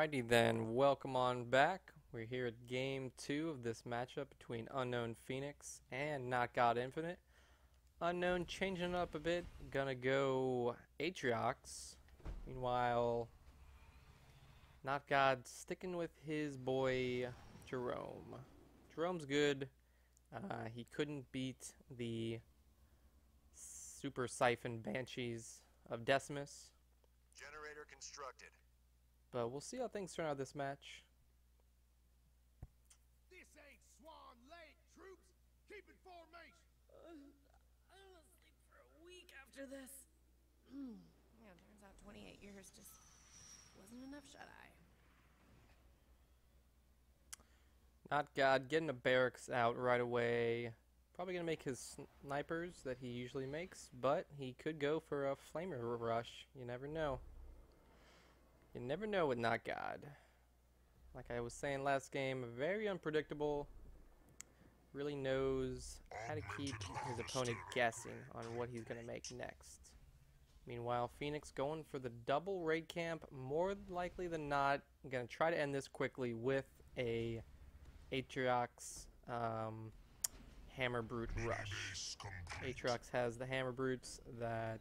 Alrighty then, welcome on back. We're here at game 2 of this matchup between Unknown Phoenix and NotGod Infinite. Unknown changing it up a bit, gonna go HW2. Meanwhile, NotGod sticking with his boy Jerome. Jerome's good. He couldn't beat the Super Siphon Banshees of Decimus. Generator constructed. But we'll see how things turn out this match. This ain't Swan Lake, troops. Keep in formation. I don't sleep for a week after this. Yeah, turns out 28 years just wasn't enough shut-eye. NotGod getting the barracks out right away. Probably going to make his snipers that he usually makes, but he could go for a flamer rush. You never know. You never know with NotGod. Like I was saying last game, very unpredictable. Really knows how to keep his opponent guessing on what he's going to make next. Meanwhile, Phoenix going for the double raid camp. More likely than not, I'm going to try to end this quickly with a Atriox Hammer Brute rush. Atriox has the Hammer Brutes that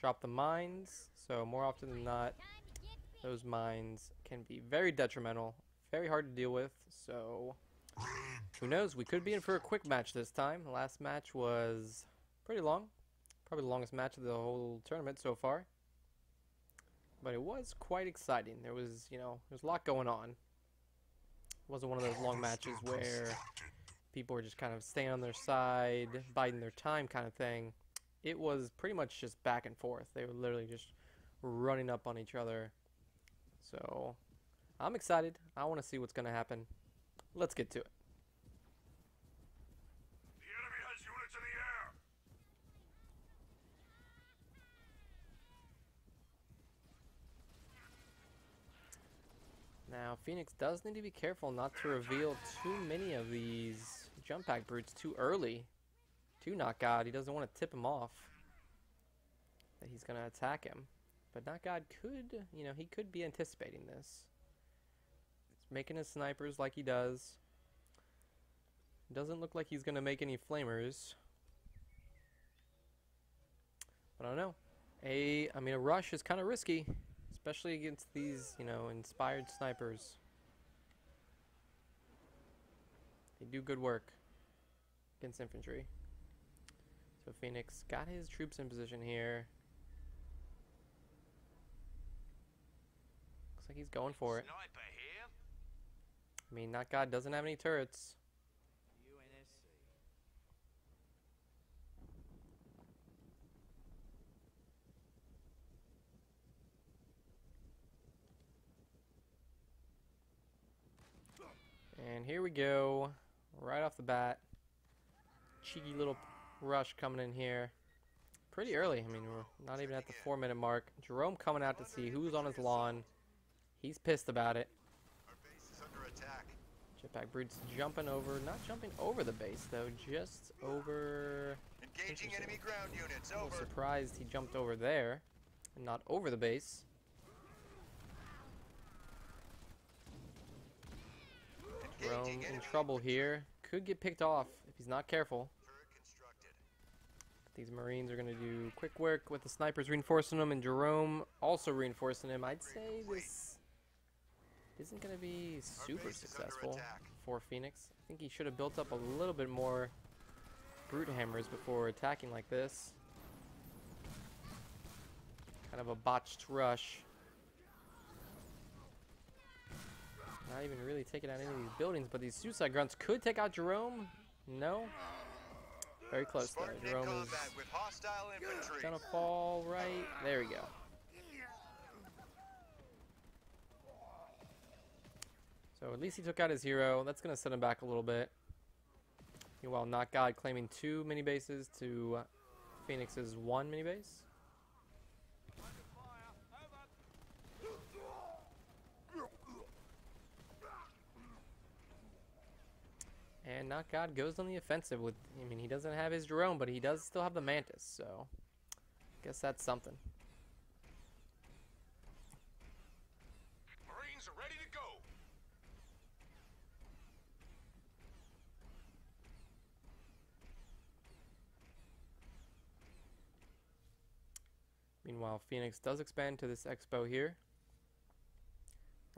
drop the mines, so more often than not, those mines can be very detrimental, very hard to deal with, so who knows, we could be in for a quick match this time. The last match was pretty long, probably the longest match of the whole tournament so far, but it was quite exciting. There was, there's a lot going on. It wasn't one of those long matches where people were just kind of staying on their side, biding their time kind of thing. It was pretty much just back and forth. They were literally just running up on each other. So, I'm excited. I want to see what's going to happen. Let's get to it. The enemy has units in the air. Now, Phoenix does need to be careful not to reveal too many of these jump pack brutes too early to NotGod. He doesn't want to tip him off that he's going to attack him. But NotGod could, he could be anticipating this. He's making his snipers like he does. Doesn't look like he's going to make any flamers. But I don't know. A rush is kind of risky. Especially against these, inspired snipers. They do good work against infantry. So Phoenix got his troops in position here. Looks like he's going for it. NotGod doesn't have any turrets. And here we go, right off the bat. Cheeky little rush coming in here. Pretty early, we're not even at the 4-minute mark. Jerome coming out to see who's on his lawn. He's pissed about it. Our base is under attack. Jetpack Brute's jumping over, not jumping over the base though, just over... Engaging enemy ground units, I was over. surprised he jumped over there and not over the base. Jerome in trouble here. Could get picked off if he's not careful. These Marines are going to do quick work with the snipers reinforcing them, and Jerome also reinforcing him. I'd say this isn't going to be super successful for Phoenix. I think he should have built up a little bit more brute hammers before attacking like this. Kind of a botched rush. Not even really taking out any of these buildings, but these suicide grunts could take out Jerome. No. Very close though. Jerome is gonna fall right. There we go. So at least he took out his hero. That's gonna set him back a little bit. Meanwhile, NotGod claiming 2 mini bases to Phoenix's 1 mini base. And NotGod goes on the offensive with, he doesn't have his Jerome, but he does still have the Mantis, so guess that's something. Marines are Meanwhile, Phoenix does expand to this expo here.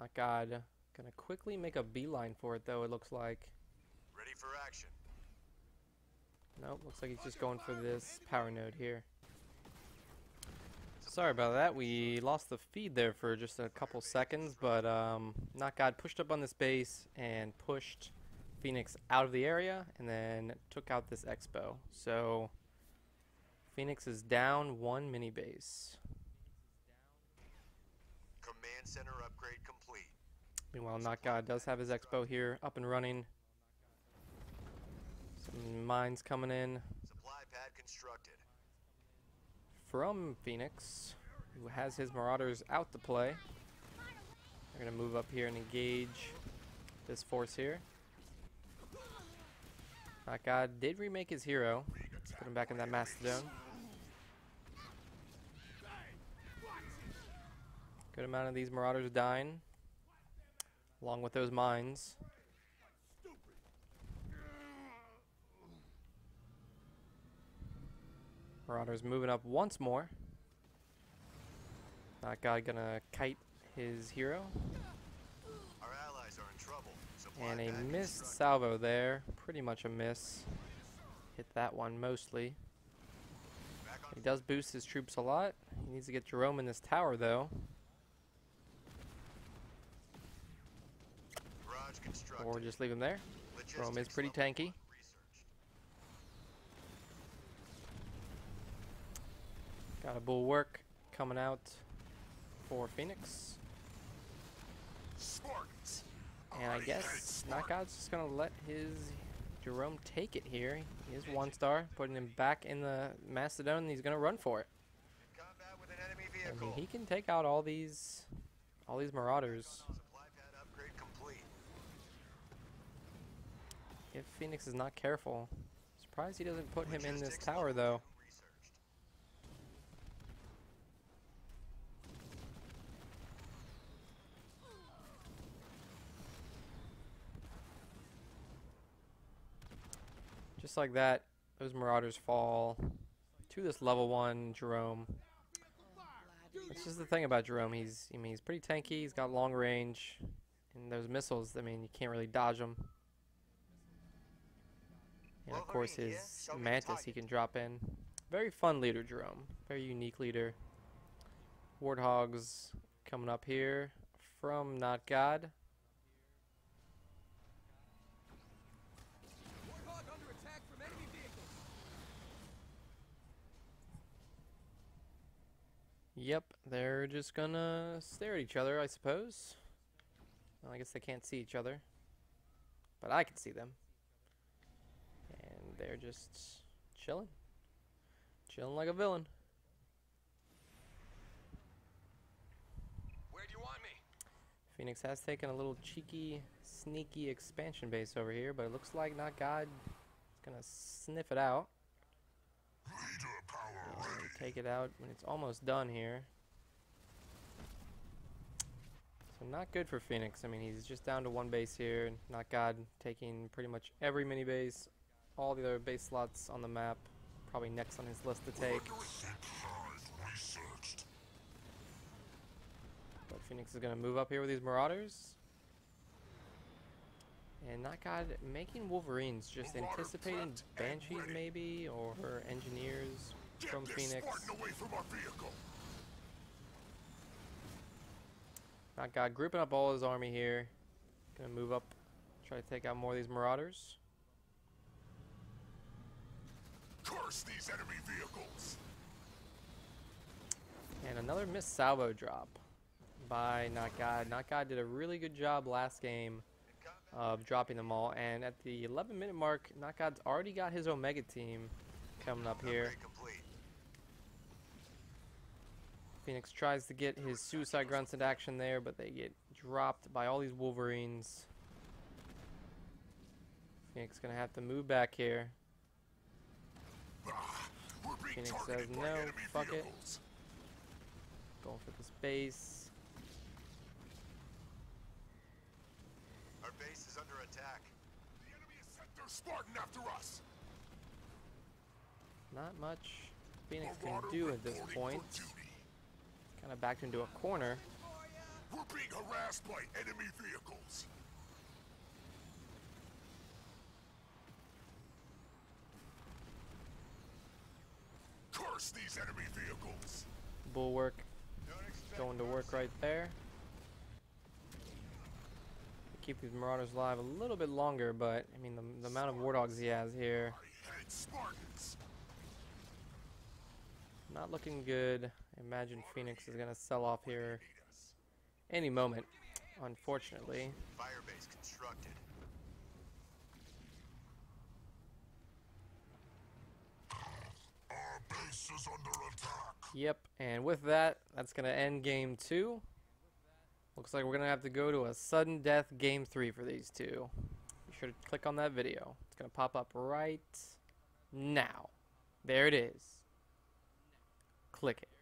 NotGod gonna quickly make a beeline for it, though, it looks like. Ready for action. Nope, looks like he's just going for this power node here. Sorry about that, we lost the feed there for just a couple seconds, but NotGod pushed up on this base and pushed Phoenix out of the area and then took out this expo. So Phoenix is down one mini base. Command center upgrade complete. Meanwhile, NotGod does have his expo here up and running. Some mines coming in Supply pad constructed. from Phoenix, who has his Marauders out to play. They're going to move up here and engage this force here. NotGod did remake his hero. Let's put him back in that Mastodon. Good amount of these Marauders dying, along with those mines. Marauders moving up once more. NotGod gonna kite his hero. Our allies are in trouble. Supply And a pad missed constructed. salvo there. Pretty much a miss. Hit that one mostly. Back on He does boost his troops a lot. He needs to get Jerome in this tower though. garage constructed. Or just leave him there. Jerome is Logistics pretty level tanky. 1 researched. Got a bulwark coming out for Phoenix. Spartans. And I guess NotGod's just going to let his Jerome take it here. He is 1-star, putting him back in the Mastodon, and he's going to run for it. Combat with an enemy I mean, vehicle. he can take out all these Marauders. Supply pad upgrade complete. If Phoenix is not careful. Surprised he doesn't put him in this Logistics tower, level though. 2 researched. Just like that, those Marauders fall to this level 1 Jerome. That's just the thing about Jerome. He's pretty tanky. He's got long range, and those missiles, I mean, you can't really dodge them. And of course, Wolverine here. his Show me the Mantis he target. can drop in. Very fun leader, Jerome. Very unique leader. Warthogs coming up here from NotGod. Warthog under attack from enemy vehicles. Yep, they're just gonna stare at each other, I suppose. Well, I guess they can't see each other, but I can see them. And they're just chilling. Chilling like a villain. Where do you want me? Phoenix has taken a little cheeky, sneaky expansion base over here, but it looks like NotGod is gonna sniff it out. And take it out when it's almost done here. So not good for Phoenix. I mean, he's just down to one base here. NotGod taking pretty much every mini base, all the other base slots on the map. Probably next on his list to take. But Phoenix is going to move up here with these Marauders. And NotGod making Wolverines, just anticipating Banshees maybe, or Engineers from Phoenix. Away from our vehicle. NotGod grouping up all his army here. Gonna move up, try to take out more of these Marauders. Curse these enemy vehicles. And another missed salvo drop by NotGod. NotGod did a really good job last game of dropping them all. And at the 11-minute mark, NotGod's already got his Omega team coming up here. Upgrade complete. Phoenix tries to get his suicide grunts into action there, but they get dropped by all these Wolverines. Phoenix gonna have to move back here. We're being Phoenix targeted says by no, enemy fuck it. vehicles. Going for this base. Our base is under attack. The enemy has sent their Spartan after us. Not much Phoenix can Marauder do at this reporting point. for duty. Kind of backed into a corner. We're being harassed by enemy vehicles. Curse these enemy vehicles. Bulwark Don't expect going to work right there. Keep these Marauders alive a little bit longer, but I mean the amount of War Dogs he has here, I hate Spartans. not looking good. I imagine Phoenix is gonna sell off here any moment, unfortunately. firebase constructed. Our base is under attack. Yep, and with that, that's gonna end game 2. Looks like we're gonna have to go to a sudden death game 3 for these two. Be sure to click on that video. It's gonna pop up right now. There it is. Click it.